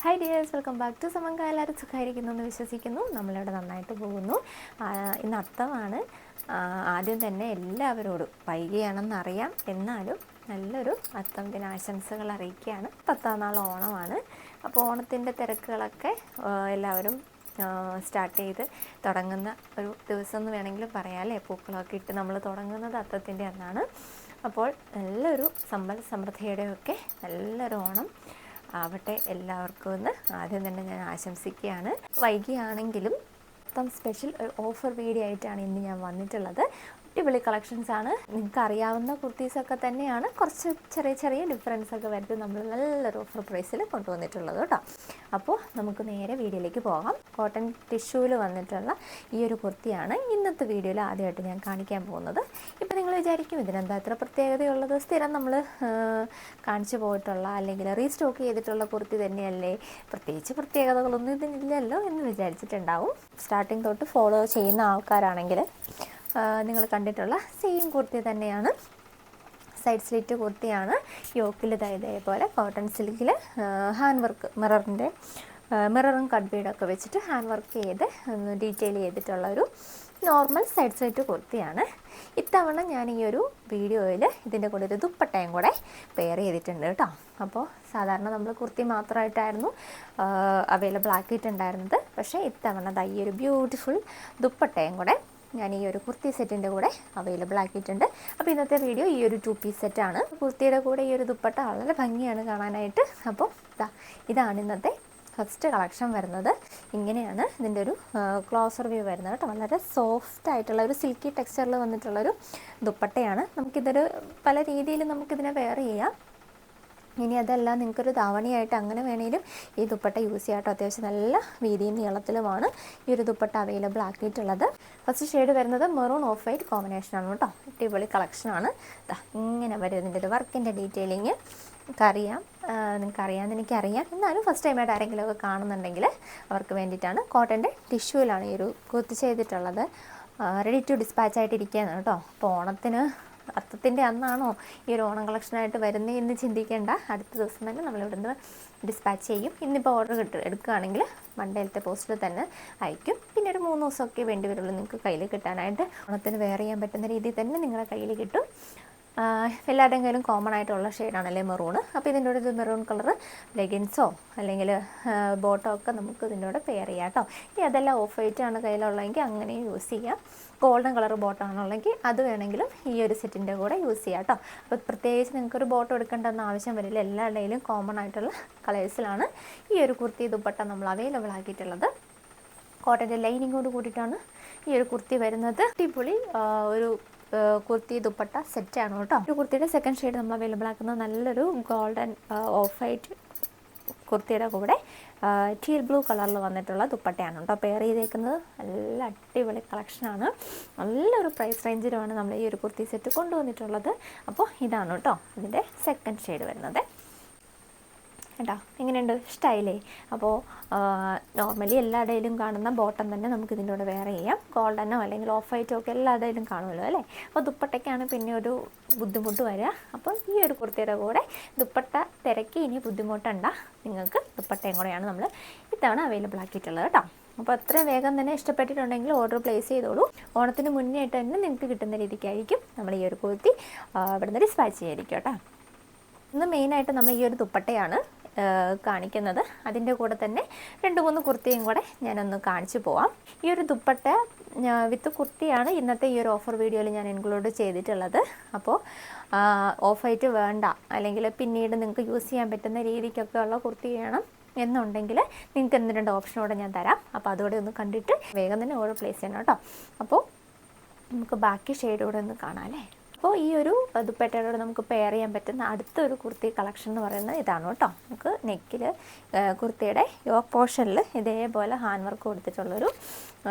Hi dears, welcome back to Samanka. എല്ലാവരും സുഖമായിരിക്കുന്നു എന്ന് വിശ്വസിക്കുന്നു. നമ്മളിവിടെ നന്നായിട്ട് പോകുന്നു. ഇന്ന് അത്തമാണ്. ആദ്യം തന്നെ എല്ലാവരോടും വൈകിയാണെന്നറിയാം, എന്നാലും നല്ലൊരു അത്തം ദിനാശംസകൾ അറിയിക്കുകയാണ്. 10ാം നാൾ ഓണമാണ്. അപ്പോൾ ഓണത്തിൻ്റെ തിരക്കുകളൊക്കെ എല്ലാവരും സ്റ്റാർട്ട് ചെയ്ത് തുടങ്ങുന്ന ഒരു ദിവസം എന്ന് വേണമെങ്കിലും പറയാം അല്ലേ. പൂക്കളമൊക്കെ ഇട്ട് നമ്മൾ തുടങ്ങുന്നത് അത്തത്തിൻ്റെ അന്നാണ്. അപ്പോൾ നല്ലൊരു സമ്പൽ സമൃദ്ധിയുടെയൊക്കെ നല്ലൊരു ഓണം ആവട്ടെ എല്ലാവർക്കും എന്ന് ആദ്യം തന്നെ ഞാൻ ആശംസിക്കുകയാണ്. വൈകിയാണെങ്കിലും മൊത്തം സ്പെഷ്യൽ ഒരു ഓഫർ വീഡിയോ ആയിട്ടാണ് ഇന്ന് ഞാൻ വന്നിട്ടുള്ളത്. അടിപൊളി കളക്ഷൻസ് ആണ്. നിങ്ങൾക്ക് അറിയാവുന്ന കുർത്തീസൊക്കെ തന്നെയാണ്, കുറച്ച് ചെറിയ ചെറിയ ഡിഫറൻസ് ഒക്കെ വരുത്തി നമ്മൾ നല്ലൊരു ഓഫർ പ്രൈസിൽ കൊണ്ടുവന്നിട്ടുള്ളത് കേട്ടോ. അപ്പോൾ നമുക്ക് നേരെ വീഡിയോയിലേക്ക് പോകാം. കോട്ടൺ ടിഷ്യൂവിൽ വന്നിട്ടുള്ള ഈ ഒരു കുർത്തിയാണ് ഇന്നത്തെ വീഡിയോയിൽ ആദ്യമായിട്ട് ഞാൻ കാണിക്കാൻ പോകുന്നത്. ഇപ്പോൾ നിങ്ങൾ വിചാരിക്കും ഇതിനെന്താ ഇത്ര പ്രത്യേകതയുള്ളത്, സ്ഥിരം നമ്മൾ കാണിച്ചു പോയിട്ടുള്ള അല്ലെങ്കിൽ റീസ്റ്റോക്ക് ചെയ്തിട്ടുള്ള കുർത്തി തന്നെയല്ലേ, പ്രത്യേകിച്ച് പ്രത്യേകതകളൊന്നും ഇതിനില്ലല്ലോ എന്ന് വിചാരിച്ചിട്ടുണ്ടാവും. സ്റ്റാർട്ടിങ് തൊട്ട് ഫോളോ ചെയ്യുന്ന ആൾക്കാരാണെങ്കിൽ നിങ്ങൾ കണ്ടിട്ടുള്ള സെയിം കുർത്തി തന്നെയാണ്. സൈഡ് സ്ലിറ്റ് കുർത്തിയാണ്. യോക്കിൽ ഇതേപോലെ കോട്ടൺ സിൽക്കിൽ ഹാൻഡ് വർക്ക് മിററും കട്ട് ബീഡൊക്കെ വെച്ചിട്ട് ഹാൻഡ് വർക്ക് ചെയ്ത് ഡീറ്റെയിൽ ചെയ്തിട്ടുള്ളൊരു നോർമൽ സൈഡ് സ്ലിറ്റ് കുർത്തിയാണ്. ഇത്തവണ ഞാൻ ഈ ഒരു വീഡിയോയിൽ ഇതിൻ്റെ കൂടെ ഒരു ദുപ്പട്ടയും കൂടെ പെയർ ചെയ്തിട്ടുണ്ട് കേട്ടോ. അപ്പോൾ സാധാരണ നമ്മൾ കുർത്തി മാത്രമായിട്ടായിരുന്നു അവൈലബിൾ ആക്കിയിട്ടുണ്ടായിരുന്നത്. പക്ഷേ ഇത്തവണ ഈ ഒരു ബ്യൂട്ടിഫുൾ ദുപ്പട്ടയും കൂടെ ഞാൻ ഈ ഒരു കുർത്തി സെറ്റിൻ്റെ കൂടെ അവൈലബിൾ ആക്കിയിട്ടുണ്ട്. അപ്പോൾ ഇന്നത്തെ വീഡിയോ ഈ ഒരു 2 പീസ് സെറ്റാണ്. കുർത്തിയുടെ കൂടെ ഈ ഒരു ദുപ്പട്ട വളരെ ഭംഗിയാണ് കാണാനായിട്ട്. അപ്പോൾ ഇതാണ് ഇന്നത്തെ ഫസ്റ്റ് കളക്ഷൻ വരുന്നത്. ഇങ്ങനെയാണ് ഇതിൻ്റെ ഒരു ക്ലോസർ വ്യൂ വരുന്നത് കേട്ടോ. വളരെ സോഫ്റ്റ് ആയിട്ടുള്ള ഒരു സിൽക്കി ടെക്സ്ചറിൽ വന്നിട്ടുള്ളൊരു ദുപ്പട്ടയാണ്. നമുക്കിതൊരു പല രീതിയിൽ നമുക്കിതിനെ വെയർ ചെയ്യാം. ഇനി അതല്ല നിങ്ങൾക്കൊരു ധാവണിയായിട്ട് അങ്ങനെ വേണമെങ്കിലും ഈ ദുപ്പട്ട യൂസ് ചെയ്യാം കേട്ടോ. അത്യാവശ്യം നല്ല വീതിയും നീളത്തിലുമാണ് ഈ ഒരു ദുപ്പട്ട അവൈലബിൾ ആക്കിയിട്ടുള്ളത്. ഫസ്റ്റ് ഷെയ്ഡ് വരുന്നത് മെറൂൺ ഓഫ് വൈറ്റ് കോമ്പിനേഷനാണ് കേട്ടോ. അടിപൊളി കളക്ഷനാണ്. ഇങ്ങനെ വരും ഇതിൻ്റെ ഒരു വർക്കിൻ്റെ ഡീറ്റെയിലിങ്. നിങ്ങൾക്കറിയാമെന്ന് എനിക്കറിയാം, എന്നാലും ഫസ്റ്റ് ടൈമായിട്ട് ആരെങ്കിലുമൊക്കെ കാണുന്നുണ്ടെങ്കിൽ അവർക്ക് വേണ്ടിയിട്ടാണ്. കോട്ടൻ്റെ ടിഷ്യൂവിലാണ് ഈ ഒരു കുർത്തി ചെയ്തിട്ടുള്ളത്. റെഡി ടു ഡിസ്പാച്ച് ആയിട്ടിരിക്കുകയാണ് കേട്ടോ. അപ്പോൾ ഓണത്തിന് അത്തത്തിൻ്റെ അന്നാണോ ഈ ഒരു ഓണം കളക്ഷനായിട്ട് വരുന്നത് എന്ന് ചിന്തിക്കേണ്ട. അടുത്ത ദിവസം തന്നെ നമ്മളിവിടുന്ന് ഡിസ്പാച്ച് ചെയ്യും. ഇന്നിപ്പോൾ ഓർഡർ എടുക്കുകയാണെങ്കിൽ മൺഡേയിലത്തെ പോസ്റ്റിൽ തന്നെ അയക്കും. പിന്നെ ഒരു 3 ദിവസമൊക്കെ വേണ്ടി വരുള്ളൂ നിങ്ങൾക്ക് കയ്യിൽ കിട്ടാനായിട്ട്. ഓണത്തിന് വെയർ ചെയ്യാൻ പറ്റുന്ന രീതിയിൽ തന്നെ നിങ്ങളുടെ കയ്യിൽ കിട്ടും. എല്ലാവരുടെയും കയ്യിലും കോമൺ ആയിട്ടുള്ള ഷെയ്ഡാണല്ലേ മെറൂണ്. അപ്പോൾ ഇതിൻ്റെ കൂടെ ഒരു മെറൂൺ കളർ ലെഗിൻസോ അല്ലെങ്കിൽ ബോട്ടോ ഒക്കെ നമുക്ക് ഇതിൻ്റെ കൂടെ പെയർ ചെയ്യാം കേട്ടോ. ഇനി അതെല്ലാം ഓഫ് വൈറ്റ് ആണ് കയ്യിലുള്ളതെങ്കിൽ അങ്ങനെയും യൂസ് ചെയ്യാം. ഗോൾഡൻ കളർ ബോട്ടോ ആണുള്ളെങ്കിൽ അത് വേണമെങ്കിലും ഈ ഒരു സെറ്റിൻ്റെ കൂടെ യൂസ് ചെയ്യാം കേട്ടോ. അപ്പോൾ പ്രത്യേകിച്ച് നിങ്ങൾക്കൊരു ബോട്ടോ എടുക്കേണ്ടെന്ന് ആവശ്യം വരില്ല. എല്ലാവരുടെയും കോമൺ ആയിട്ടുള്ള കളേഴ്സിലാണ് ഈ ഒരു കുർത്തി ദുപ്പട്ട നമ്മൾ അവൈലബിൾ ആക്കിയിട്ടുള്ളത്. കോട്ടൻ്റെ ലൈനിങ്ങോട് കൂടിയിട്ടാണ് ഈ ഒരു കുർത്തി വരുന്നത്. അടിപൊളി ഒരു കുർത്തി ദുപ്പട്ട സെറ്റാണ് കേട്ടോ. ഒരു കുർത്തിയുടെ സെക്കൻഡ് ഷെയ്ഡ് നമ്മൾ അവൈലബിൾ ആക്കുന്നത് നല്ലൊരു ഗോൾഡൻ ഓഫ് വൈറ്റ് കുർത്തിയുടെ കൂടെ ടീൽ ബ്ലൂ കളറിൽ വന്നിട്ടുള്ള ദുപ്പട്ടയാണ് കേട്ടോ പെയർ ചെയ്തേക്കുന്നത്. നല്ല അടിപൊളി കളക്ഷനാണ്. നല്ലൊരു പ്രൈസ് റേഞ്ചിലുമാണ് നമ്മൾ ഈ ഒരു കുർത്തി സെറ്റ് കൊണ്ടുവന്നിട്ടുള്ളത്. അപ്പോൾ ഇതാണ് കേട്ടോ ഇതിൻ്റെ സെക്കൻഡ് ഷെയ്ഡ് വരുന്നത് കേട്ടോ. എങ്ങനെയുണ്ട്, സ്റ്റൈലേ? അപ്പോൾ നോർമലി എല്ലായിടയിലും കാണുന്ന ബോട്ടം തന്നെ നമുക്ക് ഇതിൻ്റെ കൂടെ വെയർ ചെയ്യാം. ഗോൾഡനോ അല്ലെങ്കിൽ ഓഫ് വൈറ്റോ ഒക്കെ എല്ലായിടയിലും കാണുമല്ലോ അല്ലേ. അപ്പോൾ ദുപ്പട്ടയ്ക്കാണ് പിന്നെ ഒരു ബുദ്ധിമുട്ട് വരിക. അപ്പോൾ ഈ ഒരു കുർത്തിയുടെ കൂടെ ദുപ്പട്ട തിരക്കി ഇനി ബുദ്ധിമുട്ടണ്ട, നിങ്ങൾക്ക് ദുപ്പട്ടയും കൂടെയാണ് നമ്മൾ ഇത്തവണ അവൈലബിൾ ആക്കിയിട്ടുള്ളത് കേട്ടോ. അപ്പോൾ അത്രയും വേഗം തന്നെ ഇഷ്ടപ്പെട്ടിട്ടുണ്ടെങ്കിൽ ഓർഡർ പ്ലേസ് ചെയ്തോളൂ. ഓണത്തിന് മുന്നേ ആയിട്ട് തന്നെ നിങ്ങൾക്ക് കിട്ടുന്ന രീതിക്കായിരിക്കും നമ്മൾ ഈ ഒരു കുർത്തി ഇവിടുന്ന് ഡിസ്പാച്ച് ചെയ്യായിരിക്കും കേട്ടോ. ഇന്ന് മെയിനായിട്ട് നമ്മൾ ഈ ഒരു ദുപ്പട്ടയാണ് കാണിക്കുന്നത്. അതിൻ്റെ കൂടെ തന്നെ 2-3 കുർത്തിയും കൂടെ ഞാനൊന്ന് കാണിച്ചു പോവാം. ഈ ഒരു ദുപ്പട്ട വിത്ത് കുർത്തിയാണ് ഇന്നത്തെ ഈ ഒരു ഓഫർ വീഡിയോയിൽ ഞാൻ ഇൻക്ലൂഡ് ചെയ്തിട്ടുള്ളത്. അപ്പോൾ ഓഫ് വൈറ്റ് വേണ്ട, അല്ലെങ്കിൽ പിന്നീട് നിങ്ങൾക്ക് യൂസ് ചെയ്യാൻ പറ്റുന്ന രീതിക്കൊക്കെ ഉള്ള കുർത്തി വേണം എന്നുണ്ടെങ്കിൽ നിങ്ങൾക്ക് 2 ഓപ്ഷനോടെ ഞാൻ തരാം. അപ്പോൾ അതോടെ ഒന്ന് കണ്ടിട്ട് വേഗം തന്നെ ഓർഡർ പ്ലേസ് ചെയ്യണം കേട്ടോ. അപ്പോൾ നമുക്ക് ബാക്കി ഷെയ്ഡോടെ ഒന്ന് കാണാം അല്ലേ. അപ്പോൾ ഈ ഒരു ദുപ്പട്ടയോട് നമുക്ക് പെയർ ചെയ്യാൻ പറ്റുന്ന അടുത്തൊരു കുർത്തി കളക്ഷൻ എന്ന് പറയുന്നത് ഇതാണ് കേട്ടോ. നമുക്ക് നെക്കിൽ കുർത്തിയുടെ യോക്ക് പോർഷനിൽ ഇതേപോലെ ഹാൻഡ് വർക്ക് കൊടുത്തിട്ടുള്ളൊരു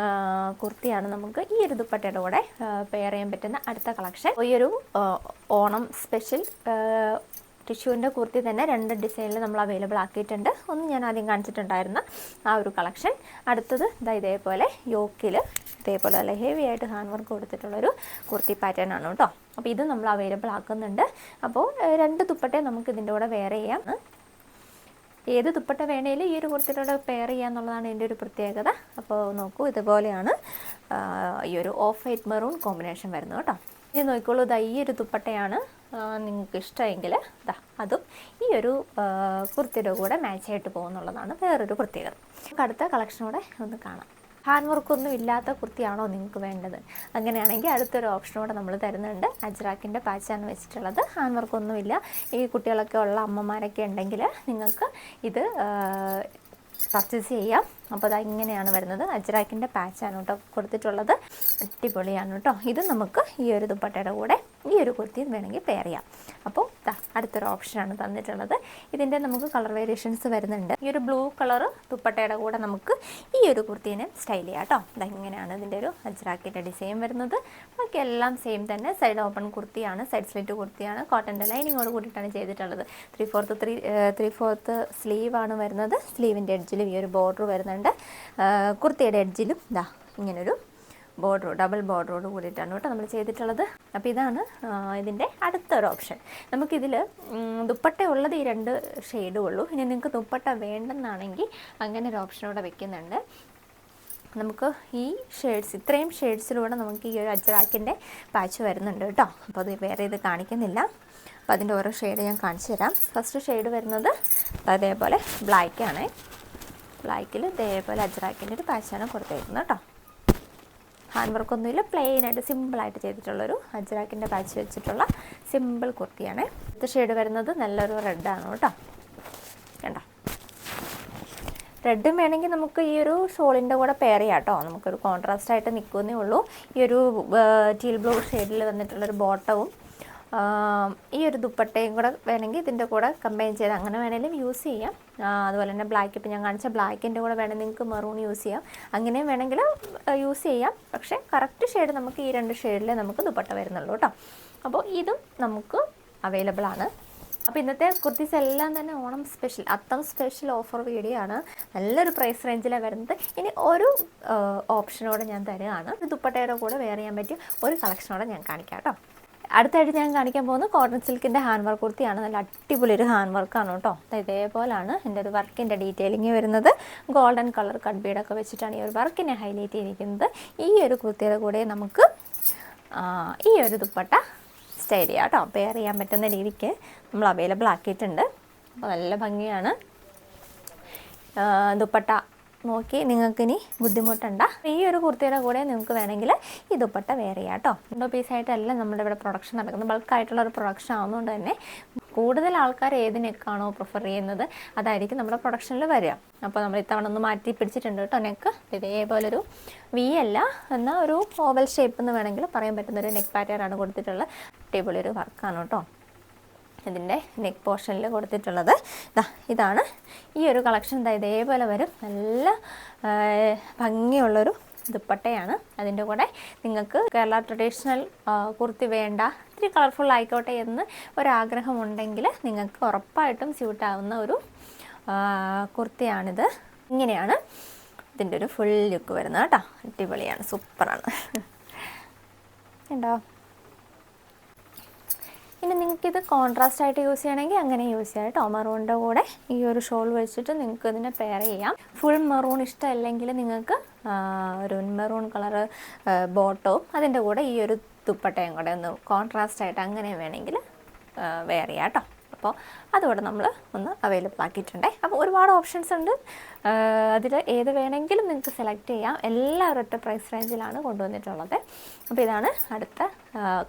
കുർത്തിയാണ് നമുക്ക് ഈ ഒരു ദുപ്പട്ടയുടെ കൂടെ പെയർ ചെയ്യാൻ പറ്റുന്ന അടുത്ത കളക്ഷൻ. ഈ ഒരു ഓണം സ്പെഷ്യൽ ടിഷ്യൂവിൻ്റെ കുർത്തി തന്നെ 2 ഡിസൈനിൽ നമ്മൾ അവൈലബിൾ ആക്കിയിട്ടുണ്ട്. ഒന്ന് ഞാൻ ആദ്യം കാണിച്ചിട്ടുണ്ടായിരുന്ന ആ ഒരു കളക്ഷൻ. അടുത്തത് ഇതേപോലെ യോക്കിൽ ഇതേപോലെ നല്ല ഹെവി ആയിട്ട് ഹാൻഡ് വർക്ക് കൊടുത്തിട്ടുള്ളൊരു കുർത്തി പാറ്റേൺ ആണ് കേട്ടോ. അപ്പോൾ ഇത് നമ്മൾ അവൈലബിൾ ആക്കുന്നുണ്ട്. അപ്പോൾ 2 ദുപ്പട്ടയും നമുക്ക് ഇതിൻ്റെ കൂടെ വെയർ ചെയ്യാം. ഏത് ദുപ്പട്ട വേണേലും ഈ ഒരു കുർത്തിയോടെ പെയർ ചെയ്യാന്നുള്ളതാണ് എൻ്റെ ഒരു പ്രത്യേകത. അപ്പോൾ നോക്കൂ, ഇതുപോലെയാണ് ഈ ഒരു ഓഫ് വൈറ്റ് മെറൂൺ കോമ്പിനേഷൻ വരുന്നത് കേട്ടോ. ഇനി നോക്കിക്കോളൂ, ഇതാ ഈ ഒരു ദുപ്പട്ടയാണ് നിങ്ങൾക്ക് ഇഷ്ടമെങ്കിൽ ഇതാ അതും ഈ ഒരു കുർത്തിയുടെ കൂടെ മാച്ചായിട്ട് പോകുന്നുള്ളതാണ് വേറൊരു പ്രത്യേകത. നമുക്ക് അടുത്ത കളക്ഷനോടെ ഒന്ന് കാണാം. ഹാൻഡ് വർക്കൊന്നും ഇല്ലാത്ത കുർത്തിയാണോ നിങ്ങൾക്ക് വേണ്ടത്? അങ്ങനെയാണെങ്കിൽ അടുത്തൊരു ഓപ്ഷനോടെ നമ്മൾ തരുന്നുണ്ട്. അജ്രാക്കിൻ്റെ പാച്ചാണ് വെച്ചിട്ടുള്ളത്. ഹാൻഡ് വർക്കൊന്നുമില്ല, ഈ കുട്ടികളൊക്കെ ഉള്ള അമ്മമാരൊക്കെ ഉണ്ടെങ്കിൽ നിങ്ങൾക്ക് ഇത് പർച്ചേസ് ചെയ്യാം. അപ്പോൾ അത് ഇങ്ങനെയാണ് വരുന്നത്. അജ്രാക്കിൻ്റെ പാച്ചാണ് കേട്ടോ കൊടുത്തിട്ടുള്ളത്. അടിപൊളിയാണ് കേട്ടോ. ഇത് നമുക്ക് ഈ ഒരു ദുപ്പട്ടയുടെ കൂടെ ഈ ഒരു കുർത്തി വേണമെങ്കിൽ പെയർ ചെയ്യാം. അപ്പോൾ അടുത്തൊരു ഓപ്ഷനാണ് തന്നിട്ടുള്ളത്. ഇതിൻ്റെ നമുക്ക് കളർ വേരിയേഷൻസ് വരുന്നുണ്ട്. ഈ ഒരു ബ്ലൂ കളർ ദുപ്പട്ടയുടെ കൂടെ നമുക്ക് ഈ ഒരു കുർത്തീനെ സ്റ്റൈൽ ചെയ്യാം കേട്ടോ. ഇങ്ങനെയാണ് ഇതിൻ്റെ ഒരു അജ്രാക്കിൻ്റെ ഡിസൈൻ വരുന്നത്. ബാക്കി എല്ലാം സെയിം തന്നെ. സൈഡ് ഓപ്പൺ കുർത്തിയാണ്, സൈഡ് സ്ലിറ്റ് കുർത്തിയാണ്. കോട്ടൻ്റെ ലൈനിങ്ങോട് കൂടിയിട്ടാണ് ചെയ്തിട്ടുള്ളത്. 3/4 സ്ലീവാണ് വരുന്നത്. സ്ലീവിൻ്റെ എഡ്ജിലും ഈ ഒരു ബോർഡർ വരുന്നുണ്ട്. കുർത്തിയുടെ എഡ്ജിലും ഇങ്ങനൊരു ബോർഡർ, ഡബിൾ ബോർഡറോട് കൂടിയിട്ടാണ് കേട്ടോ നമ്മൾ ചെയ്തിട്ടുള്ളത്. അപ്പോൾ ഇതാണ് ഇതിൻ്റെ അടുത്തൊരു ഓപ്ഷൻ. നമുക്കിതിൽ ദുപ്പട്ട ഉള്ളത് ഈ 2 ഷെയ്ഡും ഉള്ളൂ. ഇനി നിങ്ങൾക്ക് ദുപ്പട്ട വേണ്ടെന്നാണെങ്കിൽ അങ്ങനെ ഒരു ഓപ്ഷനോടെ വെക്കുന്നുണ്ട്. നമുക്ക് ഈ ഷെയ്ഡ്സ്, ഇത്രയും ഷെയ്ഡ്സിലൂടെ നമുക്ക് ഈ ഒരു അജ്രാക്കിൻ്റെ പാച്ച് വരുന്നുണ്ട് കേട്ടോ. അപ്പോൾ അത് വേറെ ഇത് കാണിക്കുന്നില്ല. അപ്പോൾ അതിൻ്റെ ഓരോ ഷെയ്ഡ് ഞാൻ കാണിച്ചു തരാം. ഫസ്റ്റ് ഷെയ്ഡ് വരുന്നത് അതേപോലെ ബ്ലാക്കാണ്. ബ്ലാക്കിൽ ഇതേപോലെ അജ്രാക്കിൻ്റെ ഒരു പാച്ചാണ് കൊടുത്തേക്കുന്നത് കേട്ടോ. ഹാൻഡ് വർക്കൊന്നുമില്ല, പ്ലെയിനായിട്ട് സിമ്പിളായിട്ട് ചെയ്തിട്ടുള്ളൊരു അജ്രാക്കിൻ്റെ പാച്ച് വെച്ചിട്ടുള്ള സിമ്പിൾ കുർത്തിയാണ്. അടുത്ത ഷെയ്ഡ് വരുന്നത് നല്ലൊരു റെഡാണ് കേട്ടോ. കണ്ടോ, റെഡും വേണമെങ്കിൽ നമുക്ക് ഈ ഒരു ഷോളിൻ്റെ കൂടെ പെയർ ചെയ്യാം കേട്ടോ. നമുക്കൊരു കോൺട്രാസ്റ്റ് ആയിട്ട് നിൽക്കുന്നേ ഉള്ളൂ. ഈ ഒരു ടീൽ ബ്ലൂ ഷെയ്ഡിൽ വന്നിട്ടുള്ളൊരു ബോട്ടവും ഈ ഒരു ദുപ്പട്ടയും കൂടെ വേണമെങ്കിൽ ഇതിൻ്റെ കൂടെ കമ്പൈൻ ചെയ്ത് അങ്ങനെ വേണമെങ്കിലും യൂസ് ചെയ്യാം. അതുപോലെ തന്നെ ബ്ലാക്ക്, ഇപ്പോൾ ഞാൻ കാണിച്ച ബ്ലാക്കിൻ്റെ കൂടെ വേണമെങ്കിൽ നിങ്ങൾക്ക് മെറൂൺ യൂസ് ചെയ്യാം. അങ്ങനെയും വേണമെങ്കിൽ യൂസ് ചെയ്യാം. പക്ഷേ കറക്റ്റ് ഷെയ്ഡ് നമുക്ക് ഈ 2 ഷെയ്ഡിലേ നമുക്ക് ദുപ്പട്ട വരുന്നുള്ളൂ കേട്ടോ. അപ്പോൾ ഇതും നമുക്ക് അവൈലബിൾ ആണ്. അപ്പോൾ ഇന്നത്തെ കുർത്തീസ് എല്ലാം തന്നെ ഓണം സ്പെഷ്യൽ, അത്തം സ്പെഷ്യൽ ഓഫർ വീഡിയോ ആണ്. നല്ലൊരു പ്രൈസ് റേഞ്ചിലാണ് വരുന്നത്. ഇനി ഒരു ഓപ്ഷനോടെ ഞാൻ തരുകയാണ്. ദുപ്പട്ടയുടെ കൂടെ വെയർ ചെയ്യാൻ പറ്റിയ ഒരു കളക്ഷനോടെ ഞാൻ കാണിക്കാം കേട്ടോ. അടുത്തായിട്ട് ഞാൻ കാണിക്കാൻ പോകുന്നത് കോട്ടൺ സിൽക്കിൻ്റെ ഹാൻഡ് വർക്ക് കുർത്തിയാണ്. നല്ല അടിപൊളി ഒരു ഹാൻഡ് വർക്കാണ് കേട്ടോ. ഇതേപോലാണ് എൻ്റെ ഒരു വർക്കിൻ്റെ ഡീറ്റെയിലിംഗ് വരുന്നത്. ഗോൾഡൻ കളർ കട്ട് ബീഡൊക്കെ വെച്ചിട്ടാണ് ഈ ഒരു വർക്കിനെ ഹൈലൈറ്റ് ചെയ്തിരിക്കുന്നത്. ഈ ഒരു കുർത്തിയുടെ കൂടെ നമുക്ക് ഈ ഒരു ദുപ്പട്ട സ്റ്റൈൽ ചെയ്യാം കേട്ടോ. പെയർ ചെയ്യാൻ പറ്റുന്ന രീതിക്ക് നമ്മൾ അവൈലബിൾ ആക്കിയിട്ടുണ്ട്. അപ്പോൾ നല്ല ഭംഗിയാണ്. ദുപ്പട്ട നോക്കി നിങ്ങൾക്കിനി ബുദ്ധിമുട്ടുണ്ട. ഈ ഒരു കുർത്തിയുടെ കൂടെ നിങ്ങൾക്ക് വേണമെങ്കിൽ ഈ ദുപ്പട്ട വെയർ ചെയ്യാം കേട്ടോ. 2 പീസായിട്ടല്ല നമ്മുടെ ഇവിടെ പ്രൊഡക്ഷൻ നടക്കുന്നത്. ബൾക്കായിട്ടുള്ളൊരു പ്രൊഡക്ഷൻ ആവുന്നതുകൊണ്ട് തന്നെ കൂടുതൽ ആൾക്കാർ ഏത് നെക്കാണോ പ്രിഫർ ചെയ്യുന്നത് അതായിരിക്കും നമ്മുടെ പ്രൊഡക്ഷനിൽ വരിക. അപ്പോൾ നമ്മൾ ഇത്തവണ ഒന്ന് മാറ്റി പിടിച്ചിട്ടുണ്ട് കേട്ടോ. നെക്ക് ഇതേപോലൊരു വി അല്ല എന്നാൽ ഒരു ഓവൽ ഷേപ്പ് എന്ന് വേണമെങ്കിൽ പറയാൻ പറ്റുന്നൊരു നെക്ക് പാറ്റേണാണ് കൊടുത്തിട്ടുള്ളത്. അടിപൊളി ഒരു വർക്കാണ് കേട്ടോ ഇതിൻ്റെ നെക്ക് പോർഷനിൽ കൊടുത്തിട്ടുള്ളത്. ഇതാണ് ഈ ഒരു കളക്ഷൻ. ഇതേപോലെ വരും. നല്ല ഭംഗിയുള്ളൊരു ദുപ്പട്ടയാണ്. അതിൻ്റെ കൂടെ നിങ്ങൾക്ക് കേരള ട്രഡീഷണൽ കുർത്തി വേണ്ട, ഇത്തിരി കളർഫുൾ ആയിക്കോട്ടെ എന്ന് ഒരാഗ്രഹമുണ്ടെങ്കിൽ നിങ്ങൾക്ക് ഉറപ്പായിട്ടും സ്യൂട്ടാവുന്ന ഒരു കുർത്തിയാണിത്. ഇങ്ങനെയാണ് ഇതിൻ്റെ ഒരു ഫുൾ ലുക്ക് വരുന്നത് കേട്ടോ. അടിപൊളിയാണ്, സൂപ്പറാണ്. ഉണ്ടോ? ഇനി നിങ്ങൾക്കിത് കോൺട്രാസ്റ്റ് ആയിട്ട് യൂസ് ചെയ്യണമെങ്കിൽ അങ്ങനെ യൂസ് ചെയ്യാം കേട്ടോ. മെറൂണിൻ്റെ കൂടെ ഈ ഒരു ഷോൾ വെച്ചിട്ട് നിങ്ങൾക്ക് ഇതിനെ പെയർ ചെയ്യാം. ഫുൾ മെറൂൺ ഇഷ്ടമല്ലെങ്കിൽ നിങ്ങൾക്ക് ഒരു മെറൂൺ കളറ് ബോട്ടവും അതിൻ്റെ കൂടെ ഈ ഒരു ദുപ്പട്ടയും കൂടെ ഒന്ന് കോൺട്രാസ്റ്റ് ആയിട്ട് അങ്ങനെ വേണമെങ്കിൽ വെയർ ചെയ്യാം കേട്ടോ. അപ്പോൾ അതുകൂടെ നമ്മൾ ഒന്ന് അവൈലബിൾ ആക്കിയിട്ടുണ്ട്. അപ്പോൾ ഒരുപാട് ഓപ്ഷൻസ് ഉണ്ട്. അതിൽ ഏത് വേണമെങ്കിലും നിങ്ങൾക്ക് സെലക്ട് ചെയ്യാം. എല്ലാം ഒരൊറ്റ പ്രൈസ് റേഞ്ചിലാണ് കൊണ്ടുവന്നിട്ടുള്ളത്. അപ്പോൾ ഇതാണ് അടുത്ത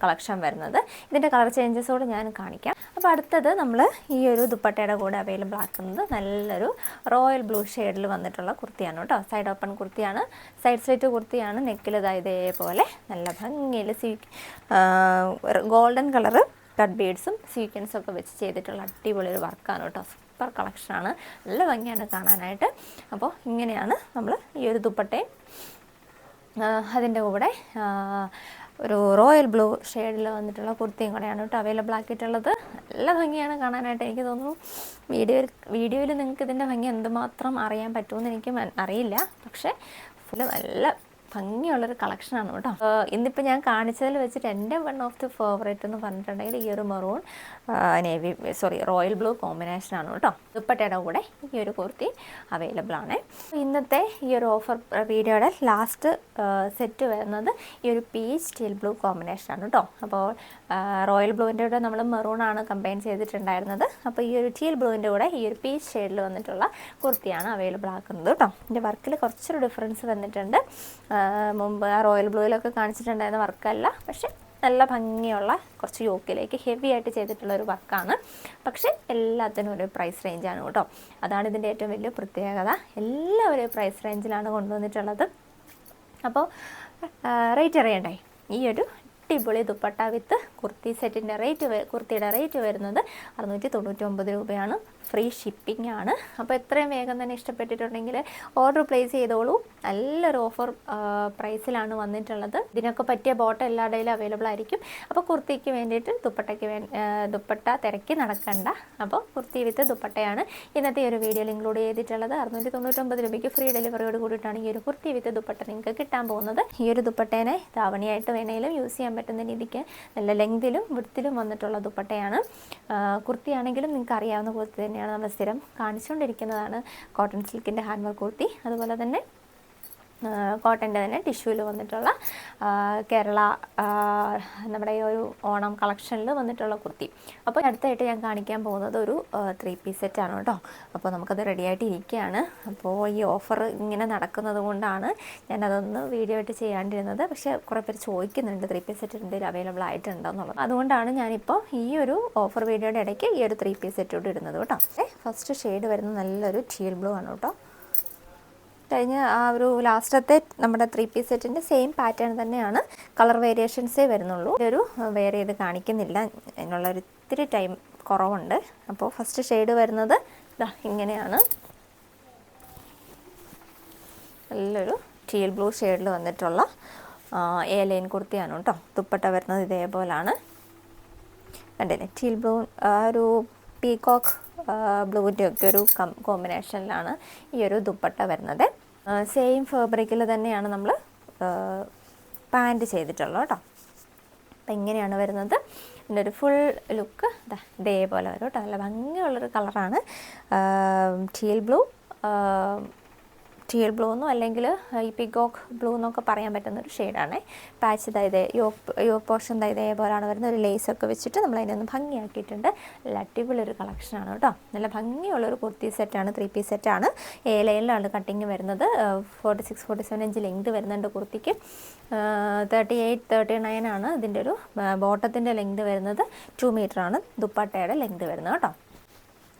കളക്ഷൻ വരുന്നത്. ഇതിൻ്റെ കളർ ചേഞ്ചസോട് ഞാൻ കാണിക്കാം. അപ്പോൾ അടുത്തത് നമ്മൾ ഈ ഒരു ദുപ്പട്ടയുടെ കൂടെ അവൈലബിൾ ആക്കുന്നത് നല്ലൊരു റോയൽ ബ്ലൂ ഷെയ്ഡിൽ വന്നിട്ടുള്ള കുർത്തിയാണ് കേട്ടോ. സൈഡ് ഓപ്പൺ കുർത്തിയാണ്, സൈഡ് സ്ലിറ്റ് കുർത്തിയാണ്. നെക്കിൽ ഇതേപോലെ നല്ല ഭംഗിയിൽ ഗോൾഡൻ കളറ് കട്ട് ബീഡ്സും സീക്വൻസും ഒക്കെ വെച്ച് ചെയ്തിട്ടുള്ള അടിപൊളി ഒരു വർക്കാണ് കേട്ടോ. സൂപ്പർ കളക്ഷനാണ്, നല്ല ഭംഗിയാണ് കാണാനായിട്ട്. അപ്പോൾ ഇങ്ങനെയാണ് നമ്മൾ ഈ ഒരു ദുപ്പട്ടയും അതിൻ്റെ കൂടെ ഒരു റോയൽ ബ്ലൂ ഷെയ്ഡിൽ വന്നിട്ടുള്ള കുർത്തിയും കൂടെയാണ് കേട്ടോ അവൈലബിൾ ആക്കിയിട്ടുള്ളത്. നല്ല ഭംഗിയാണ് കാണാനായിട്ട്. എനിക്ക് തോന്നുന്നു വീഡിയോയിൽ നിങ്ങൾക്ക് ഇതിൻ്റെ ഭംഗി എന്തുമാത്രം അറിയാൻ പറ്റുമെന്ന് എനിക്ക് അറിയില്ല. പക്ഷേ ഫുള്ള് നല്ല ഭംഗിയുള്ളൊരു കളക്ഷനാണ് കേട്ടോ. ഇന്നിപ്പോൾ ഞാൻ കാണിച്ചതിൽ വെച്ചിട്ട് എൻ്റെ വൺ ഓഫ് ദി ഫേവറേറ്റ് എന്ന് പറഞ്ഞിട്ടുണ്ടെങ്കിൽ ഈ ഒരു മെറൂൺ റോയൽ ബ്ലൂ കോമ്പിനേഷനാണ് കേട്ടോ. ദുപ്പട്ടയുടെ കൂടെ ഈ ഒരു കുർത്തി അവൈലബിൾ ആണ്. ഇന്നത്തെ ഈ ഒരു ഓഫർ വീഡിയോയുടെ ലാസ്റ്റ് സെറ്റ് വരുന്നത് ഈ ഒരു പീച്ച് ടീൽ ബ്ലൂ കോമ്പിനേഷനാണ് കേട്ടോ. അപ്പോൾ റോയൽ ബ്ലൂവിൻ്റെ കൂടെ നമ്മൾ മെറൂണാണ് കമ്പൈൻ ചെയ്തിട്ടുണ്ടായിരുന്നത്. അപ്പോൾ ഈ ഒരു ടീൽ ബ്ലൂവിൻ്റെ കൂടെ ഈ ഒരു പീച്ച് ഷെയ്ഡിൽ വന്നിട്ടുള്ള കുർത്തിയാണ് അവൈലബിൾ ആക്കുന്നത് കേട്ടോ. ഇതിൻ്റെ വർക്കിൽ കുറച്ചൊരു ഡിഫറൻസ് വന്നിട്ടുണ്ട്. മുമ്പ് ആ റോയൽ ബ്ലൂയിലൊക്കെ കാണിച്ചിട്ടുണ്ടായിരുന്ന വർക്കല്ല, പക്ഷെ നല്ല ഭംഗിയുള്ള കുറച്ച് യോക്കിലേക്ക് ഹെവി ആയിട്ട് ചെയ്തിട്ടുള്ളൊരു വർക്കാണ്. പക്ഷേ എല്ലാത്തിനും ഒരു പ്രൈസ് റേഞ്ചാണ് കേട്ടോ. അതാണ് ഇതിൻ്റെ ഏറ്റവും വലിയ പ്രത്യേകത. എല്ലാവരും പ്രൈസ് റേഞ്ചിലാണ് കൊണ്ടുവന്നിട്ടുള്ളത്. അപ്പോൾ റേറ്റ് അറിയണ്ടേ? ഈ ഒരു അടിപൊളി ദുപ്പട്ട വിത്ത് കുർത്തി സെറ്റിൻ്റെ കുർത്തിയുടെ റേറ്റ് വരുന്നത് 699 രൂപയാണ്. ഫ്രീ ഷിപ്പിംഗ് ആണ്. അപ്പോൾ എത്രയും വേഗം തന്നെ ഇഷ്ടപ്പെട്ടിട്ടുണ്ടെങ്കിൽ ഓർഡർ പ്ലേസ് ചെയ്തോളൂ. നല്ലൊരു ഓഫർ പ്രൈസിലാണ് വന്നിട്ടുള്ളത്. ഇതിനൊക്കെ പറ്റിയ ബോട്ടം എല്ലായിടയിലും അവൈലബിൾ ആയിരിക്കും. അപ്പോൾ കുർത്തിക്ക് വേണ്ടിയിട്ട് ദുപ്പട്ട തിരക്കി നടക്കണ്ട. അപ്പോൾ കുർത്തി വിത്ത് ദുപ്പട്ടയാണ് ഇന്നത്തെ ഒരു വീഡിയോയിൽ ഇൻക്ലൂഡ് ചെയ്തിട്ടുള്ളത്. 699 രൂപയ്ക്ക് ഫ്രീ ഡെലിവറിയോട് കൂടിയിട്ടാണ് ഈ ഒരു കുർത്തി വിത്ത് ദുപ്പട്ട നിങ്ങൾക്ക് കിട്ടാൻ പോകുന്നത്. ഈ ഒരു ദുപ്പട്ടേനെ ധാവണിയായിട്ട് വേണമെങ്കിലും യൂസ് ചെയ്യാൻ പറ്റുന്ന രീതിക്ക് നല്ല ലെങ്തിലും വിഡ്ത്തിലും വന്നിട്ടുള്ള ദുപ്പട്ടയാണ്. കുർത്തിയാണെങ്കിലും നിങ്ങൾക്ക് അറിയാവുന്ന കുർത്തി തന്നെയാണ്. നമ്മൾ സ്ഥിരം കാണിച്ചുകൊണ്ടിരിക്കുന്നതാണ് കോട്ടൺ സിൽക്കിൻ്റെ ഹാൻഡ് വർക്ക് കുർത്തി. അതുപോലെ തന്നെ കോട്ടൻ്റെ തന്നെ ടിഷ്യൂവിൽ വന്നിട്ടുള്ള കേരള നമ്മുടെ ഈ ഒരു ഓണം കളക്ഷനിൽ വന്നിട്ടുള്ള കുർത്തി. അപ്പോൾ അടുത്തായിട്ട് ഞാൻ കാണിക്കാൻ പോകുന്നത് ഒരു 3 പീസ് സെറ്റാണ് കേട്ടോ. അപ്പോൾ നമുക്കത് റെഡിയായിട്ട് ഇരിക്കുകയാണ്. അപ്പോൾ ഈ ഓഫർ ഇങ്ങനെ നടക്കുന്നത് കൊണ്ടാണ് ഞാനതൊന്ന് വീഡിയോ ആയിട്ട് ചെയ്യാണ്ടിരുന്നത്. പക്ഷേ കുറേ പേര് ചോദിക്കുന്നുണ്ട് 3 പീസ് സെറ്റ് എന്തെങ്കിലും അവൈലബിൾ ആയിട്ടുണ്ടെന്നുള്ളത്. അതുകൊണ്ടാണ് ഞാനിപ്പോൾ ഈ ഒരു ഓഫർ വീഡിയോയുടെ ഇടയ്ക്ക് ഈ ഒരു 3 പീസ് സെറ്റോട് ഇടുന്നത് കേട്ടോ. ഫസ്റ്റ് ഷെയ്ഡ് വരുന്നത് നല്ലൊരു ടീൽ ബ്ലൂ ആണ് കേട്ടോ. കഴിഞ്ഞ ആ ഒരു ലാസ്റ്റത്തെ നമ്മുടെ 3 പീസ് സെറ്റിൻ്റെ സെയിം പാറ്റേൺ തന്നെയാണ്. കളർ വേരിയേഷൻസേ വരുന്നുള്ളൂ. ഇതൊരു വേറെ ചെയ്ത് കാണിക്കുന്നില്ല, അതിനുള്ളൊരു ഇത്തിരി ടൈം കുറവുണ്ട്. അപ്പോൾ ഫസ്റ്റ് ഷെയ്ഡ് വരുന്നത് ഇങ്ങനെയാണ്. നല്ലൊരു ടീൽ ബ്ലൂ ഷെയ്ഡിൽ വന്നിട്ടുള്ള എ ലൈൻ കുർത്തിയാണ് കേട്ടോ. ദുപ്പട്ട വരുന്നത് ഇതേപോലാണ്. കണ്ടില്ലേ? ടീൽ ബ്ലൂ ഒരു പീകോക്ക് ബ്ലൂവിൻ്റെ ഒക്കെ ഒരു കോമ്പിനേഷനിലാണ് ഈ ഒരു ദുപ്പട്ട വരുന്നത്. സെയിം ഫാബ്രിക്കിൽ തന്നെയാണ് നമ്മൾ പാൻറ്റ് ചെയ്തിട്ടുള്ളത് കേട്ടോ. അപ്പം ഇങ്ങനെയാണ് വരുന്നത്. ഇതിൻ്റെ ഒരു ഫുൾ ലുക്ക് ഇതേപോലെ വരും കേട്ടോ. നല്ല ഭംഗിയുള്ളൊരു കളറാണ്. ടീൽ ബ്ലൂ എന്നും അല്ലെങ്കിൽ ഈ പിഗോക്ക് ബ്ലൂ എന്നൊക്കെ പറയാൻ പറ്റുന്നൊരു ഷെയ്ഡാണ്. പാച്ച് യോ പോർഷൻ ഇതേപോലെയാണ് വരുന്നത്. ഒരു ലേസൊക്കെ വെച്ചിട്ട് നമ്മൾ അതിനൊന്ന് ഭംഗിയാക്കിയിട്ടുണ്ട്. നല്ല അടിപൊളിയൊരു കളക്ഷനാണ് കേട്ടോ. നല്ല ഭംഗിയുള്ളൊരു കുർത്തി സെറ്റാണ്. 3 പീസ് സെറ്റാണ്. എ ലൈനിലാണ് കട്ടിങ് വരുന്നത്. 46-47 ഇഞ്ച് ലെങ്ത് വരുന്നുണ്ട് കുർത്തിക്ക്. 38-39 ആണ് ഇതിൻ്റെ ഒരു ബോട്ടത്തിൻ്റെ ലെങ്ത് വരുന്നത്. 2 മീറ്ററാണ് ദുപ്പട്ടയുടെ ലെങ്ത് വരുന്നത് കേട്ടോ.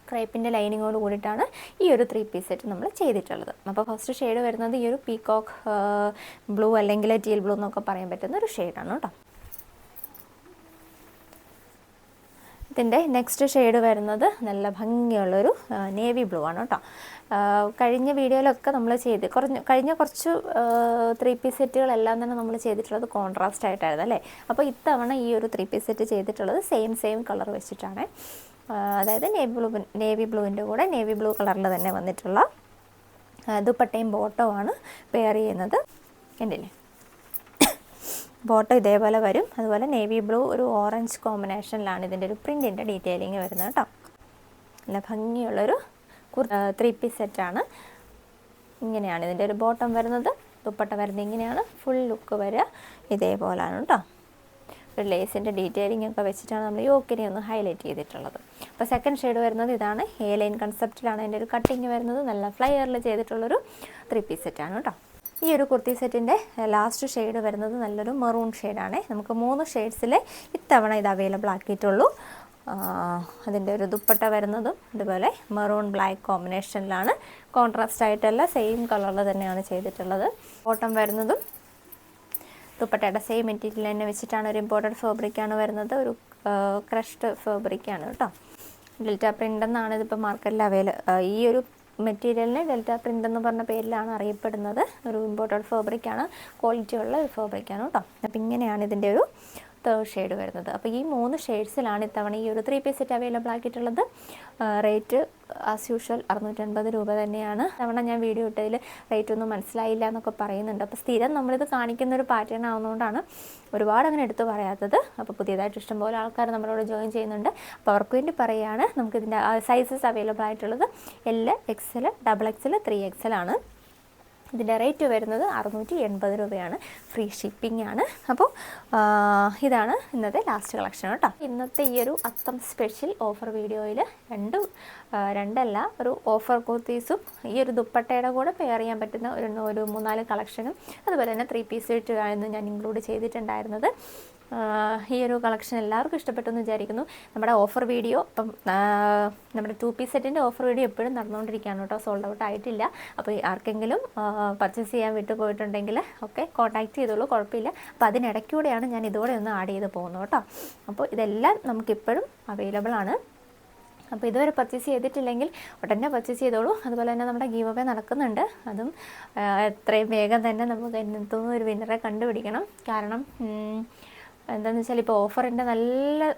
ക്രേപ്പിൻ്റെ ലൈനിങ്ങോട് കൂടിയിട്ടാണ് ഈ ഒരു 3 പീസ് സെറ്റ് നമ്മൾ ചെയ്തിട്ടുള്ളത്. അപ്പോൾ ഫസ്റ്റ് ഷെയ്ഡ് വരുന്നത് ഈ ഒരു പീകോക്ക് ബ്ലൂ അല്ലെങ്കിൽ ടീൽ ബ്ലൂ എന്നൊക്കെ പറയാൻ പറ്റുന്ന ഒരു ഷെയ്ഡാണ് കേട്ടോ. ഇതിൻ്റെ നെക്സ്റ്റ് ഷെയ്ഡ് വരുന്നത് നല്ല ഭംഗിയുള്ളൊരു നേവി ബ്ലൂ ആണ് കേട്ടോ. കഴിഞ്ഞ വീഡിയോയിലൊക്കെ നമ്മൾ കഴിഞ്ഞ കുറച്ച് 3 പീസ് സെറ്റുകളെല്ലാം തന്നെ നമ്മൾ ചെയ്തിട്ടുള്ളത് കോൺട്രാസ്റ്റ് ആയിട്ടായിരുന്നു അല്ലേ. അപ്പോൾ ഇത്തവണ ഈ ഒരു 3 പീസ് സെറ്റ് ചെയ്തിട്ടുള്ളത് സെയിം കളർ വെച്ചിട്ടാണ്. അതായത് നേവി ബ്ലൂവിൻ്റെ കൂടെ നേവി ബ്ലൂ കളറിൽ തന്നെ വന്നിട്ടുള്ള ദുപ്പട്ടയും ബോട്ടവുമാണ് പെയർ ചെയ്യുന്നത്. കണ്ടില്ലേ? ബോട്ടം ഇതേപോലെ വരും. അതുപോലെ നേവി ബ്ലൂ ഒരു ഓറഞ്ച് കോമ്പിനേഷനിലാണ് ഇതിൻ്റെ ഒരു പ്രിൻറ്റിൻ്റെ ഡീറ്റെയിലിങ് വരുന്നത് കേട്ടോ. നല്ല ഭംഗിയുള്ളൊരു 3 പീസ് സെറ്റാണ്. ഇങ്ങനെയാണ് ഇതിൻ്റെ ഒരു ബോട്ടം വരുന്നത്. ദുപ്പട്ട വരുന്നത് ഇങ്ങനെയാണ്. ഫുൾ ലുക്ക് വരിക ഇതേപോലെയാണ് കേട്ടോ. ഒരു ലേസിൻ്റെ ഡീറ്റെയിലിംഗ് ഒക്കെ വെച്ചിട്ടാണ് നമ്മൾ യോക്കിനെ ഒന്ന് ഹൈലൈറ്റ് ചെയ്തിട്ടുള്ളത്. അപ്പോൾ സെക്കൻഡ് ഷെയ്ഡ് വരുന്നത് ഇതാണ്. എ ലൈൻ കൺസെപ്റ്റിലാണ് അതിൻ്റെ ഒരു കട്ടിങ് വരുന്നത്. നല്ല ഫ്ലയറിൽ ചെയ്തിട്ടുള്ളൊരു 3 പീസ് സെറ്റാണ് കേട്ടോ. ഈ ഒരു കുർത്തി സെറ്റിൻ്റെ ലാസ്റ്റ് ഷെയ്ഡ് വരുന്നത് നല്ലൊരു മെറൂൺ ഷെയ്ഡാണ്. നമുക്ക് 3 ഷെയ്ഡ്സിൽ ഇത്തവണ ഇത് അവൈലബിൾ ആക്കിയിട്ടുള്ളൂ. അതിൻ്റെ ഒരു ദുപ്പട്ട വരുന്നതും ഇതുപോലെ മെറൂൺ ബ്ലാക്ക് കോമ്പിനേഷനിലാണ്. കോൺട്രാസ്റ്റ് ആയിട്ടല്ല, സെയിം കളറിൽ തന്നെയാണ് ചെയ്തിട്ടുള്ളത്. ബോട്ടം വരുന്നതും ദുപ്പട്ടയുടെ സെയിം മെറ്റീരിയൽ തന്നെ വെച്ചിട്ടാണ്. ഒരു ഇമ്പോർട്ടഡ് ഫാബ്രിക്കാണ് വരുന്നത്. ഒരു ക്രഷ്ഡ് ഫാബ്രിക്കാണ് കേട്ടോ. ഡെൽറ്റ പ്രിൻ്റ് എന്നാണ് ഇതിപ്പോൾ മാർക്കറ്റിൽ ഈ ഒരു മെറ്റീരിയലിന് ഡെൽറ്റ പ്രിൻ്റ് എന്ന് പറഞ്ഞ പേരിലാണ് അറിയപ്പെടുന്നത്. ഒരു ഇമ്പോർട്ടഡ് ഫാബ്രിക്കാണ്. ക്വാളിറ്റി ഉള്ള ഒരു ഫാബ്രിക്കാണ് കേട്ടോ. അപ്പം ഇങ്ങനെയാണ് ഇതിൻ്റെ ഒരു തേർഡ് ഷെയ്ഡ് വരുന്നത്. അപ്പോൾ ഈ 3 ഷെയ്ഡ്സിലാണ് ഇത്തവണ ഈ ഒരു 3 പീസ് സെറ്റ് അവൈലബിൾ ആക്കിയിട്ടുള്ളത്. റേറ്റ് ആസ് യൂഷ്വൽ 650 രൂപ തന്നെയാണ്. തവണ ഞാൻ വീഡിയോ ഇട്ടതിൽ റേറ്റ് ഒന്നും മനസ്സിലായില്ല എന്നൊക്കെ പറയുന്നുണ്ട്. അപ്പോൾ സ്ഥിരം നമ്മളിത് കാണിക്കുന്ന ഒരു പാറ്റേൺ ആവുന്നതുകൊണ്ടാണ് ഒരുപാട് അങ്ങനെ എടുത്ത് പറയാത്തത്. അപ്പോൾ പുതിയതായിട്ട് ഇഷ്ടംപോലെ ആൾക്കാർ നമ്മളോട് ജോയിൻ ചെയ്യുന്നുണ്ട്. അപ്പോൾ അവർക്ക് വേണ്ടി പറയുകയാണ്. നമുക്കിതിൻ്റെ സൈസസ് അവൈലബിൾ ആയിട്ടുള്ളത് L, XL, XXL, 3XL ആണ്. ഇതിൻ്റെ റേറ്റ് വരുന്നത് 680 രൂപയാണ്. ഫ്രീ ഷിപ്പിംഗ് ആണ്. അപ്പോൾ ഇതാണ് ഇന്നത്തെ ലാസ്റ്റ് കളക്ഷൻ കേട്ടോ. ഇന്നത്തെ ഈ ഒരു അത്തം സ്പെഷ്യൽ ഓഫർ വീഡിയോയിൽ രണ്ടല്ല ഒരു ഓഫർ കുർത്തീസും ഈ ഒരു ദുപ്പട്ടയുടെ കൂടെ പെയർ ചെയ്യാൻ പറ്റുന്ന ഒരു 3-4 കളക്ഷനും അതുപോലെ തന്നെ 3 പീസ് സെറ്റ് ആയിരുന്നു ഞാൻ ഇൻക്ലൂഡ് ചെയ്തിട്ടുണ്ടായിരുന്നത്. ഈ ഒരു കളക്ഷൻ എല്ലാവർക്കും ഇഷ്ടപ്പെട്ടു എന്ന് വിചാരിക്കുന്നു. നമ്മുടെ ഓഫർ വീഡിയോ ഇപ്പം നമ്മുടെ 2 പീസ് സെറ്റിൻ്റെ ഓഫർ വീഡിയോ എപ്പോഴും നടന്നുകൊണ്ടിരിക്കുകയാണ് കേട്ടോ. സോൾഡ് ഔട്ട് ആയിട്ടില്ല. അപ്പോൾ ആർക്കെങ്കിലും പർച്ചേസ് ചെയ്യാൻ വിട്ടുപോയിട്ടുണ്ടെങ്കിൽ ഒക്കെ കോൺടാക്റ്റ് ചെയ്തോളൂ, കുഴപ്പമില്ല. അപ്പോൾ അതിനിടയ്ക്കൂടെയാണ് ഞാൻ ഇതോടെ ഒന്ന് ആഡ് ചെയ്ത് പോകുന്നത് കേട്ടോ. അപ്പോൾ ഇതെല്ലാം നമുക്കിപ്പോഴും അവൈലബിൾ ആണ്. അപ്പോൾ ഇതുവരെ പർച്ചേസ് ചെയ്തിട്ടില്ലെങ്കിൽ ഉടനെ പർച്ചേസ് ചെയ്തോളൂ. അതുപോലെ തന്നെ നമ്മുടെ ഗീവ് അവേ നടക്കുന്നുണ്ട്. അതും എത്രയും വേഗം തന്നെ നമുക്ക് അതിനകത്തുനിന്ന് ഒരു വിന്നറെ കണ്ടുപിടിക്കണം. കാരണം എന്താണെന്ന് വെച്ചാൽ ഇപ്പോൾ ഓഫറിൻ്റെ നല്ല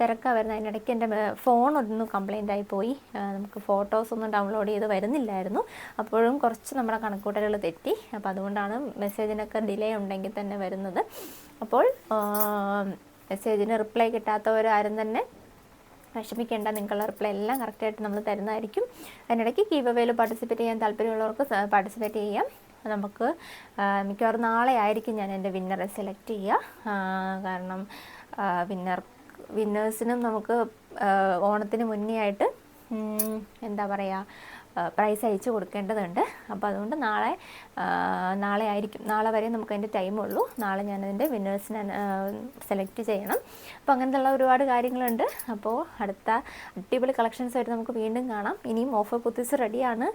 തിരക്കാണ് വരുന്നത്. അതിനിടയ്ക്ക് എൻ്റെ ഫോണൊന്നും കംപ്ലൈൻ്റ് ആയിപ്പോയി. നമുക്ക് ഫോട്ടോസൊന്നും ഡൗൺലോഡ് ചെയ്ത് വരുന്നില്ലായിരുന്നു. അപ്പോഴും കുറച്ച് നമ്മുടെ കണക്കൂട്ടലുകൾ തെറ്റി. അപ്പോൾ അതുകൊണ്ടാണ് മെസ്സേജിനൊക്കെ ഡിലേ ഉണ്ടെങ്കിൽ തന്നെ വരുന്നത്. അപ്പോൾ മെസ്സേജിന് റിപ്ലൈ കിട്ടാത്തവരാരും തന്നെ വിഷമിക്കേണ്ട. നിങ്ങളുടെ റിപ്ലൈ എല്ലാം കറക്റ്റായിട്ട് നമ്മൾ തരുന്നതായിരിക്കും. അതിനിടയ്ക്ക് ഗീവ് അവേയിൽ പാർട്ടിസിപ്പേറ്റ് ചെയ്യാൻ താല്പര്യമുള്ളവർക്ക് പാർട്ടിസിപ്പേറ്റ് ചെയ്യാം. നമുക്ക് മിക്കവാറും നാളെ ആയിരിക്കും ഞാൻ എൻ്റെ വിന്നറെ സെലക്ട് ചെയ്യുക. കാരണം വിന്നേഴ്സിനും നമുക്ക് ഓണത്തിന് മുന്നേ ആയിട്ട് എന്താ പറയുക പ്രൈസ് അയച്ചു കൊടുക്കേണ്ടതുണ്ട്. അപ്പോൾ അതുകൊണ്ട് നാളെ ആയിരിക്കും. നാളെ വരെ നമുക്ക് അതിൻ്റെ ടൈമുള്ളൂ. നാളെ ഞാനതിൻ്റെ വിന്നേഴ്സിനെ സെലക്ട് ചെയ്യണം. അപ്പോൾ അങ്ങനത്തെയുള്ള ഒരുപാട് കാര്യങ്ങളുണ്ട്. അപ്പോൾ അടുത്ത അടിപൊളി കളക്ഷൻസായിട്ട് നമുക്ക് വീണ്ടും കാണാം. ഇനിയും ഓഫർ കുർത്തീസ് റെഡിയാണ്.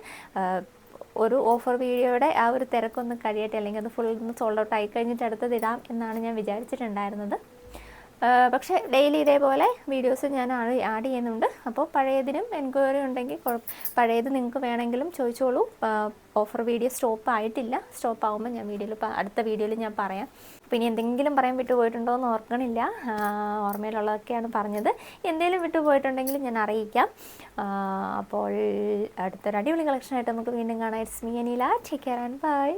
ഒരു ഓഫർ വീഡിയോയുടെ ആ ഒരു തിരക്കൊന്ന് കഴിയട്ടെ, അല്ലെങ്കിൽ അത് ഫുൾ ഒന്ന് സോൾഡ് ഔട്ട് ആയി കഴിഞ്ഞിട്ട് അടുത്തത് ഇടാം എന്നാണ് ഞാൻ വിചാരിച്ചിട്ടുണ്ടായിരുന്നത്. പക്ഷേ ഡെയിലി ഇതേപോലെ വീഡിയോസ് ഞാൻ ആഡ് ചെയ്യുന്നുണ്ട്. അപ്പോൾ പഴയതിനും എൻക്വയറി ഉണ്ടെങ്കിൽ പഴയത് നിങ്ങൾക്ക് വേണമെങ്കിലും ചോദിച്ചോളൂ. ഓഫർ വീഡിയോ സ്റ്റോപ്പ് ആയിട്ടില്ല. സ്റ്റോപ്പ് ആകുമ്പോൾ ഞാൻ അടുത്ത വീഡിയോയിൽ ഞാൻ പറയാം. അപ്പോൾ ഇനി എന്തെങ്കിലും പറയാൻ വിട്ടുപോയിട്ടുണ്ടോ എന്ന് ഓർക്കണില്ല. ഓർമ്മയിലുള്ളതൊക്കെയാണ് പറഞ്ഞത്. എന്തെങ്കിലും വിട്ടുപോയിട്ടുണ്ടെങ്കിൽ ഞാൻ അറിയിക്കാം. അപ്പോൾ അടുത്തൊരു അടിപൊളി കളക്ഷനായിട്ട് നമുക്ക് വീണ്ടും കാണാം. It's me Anila. Take care and by.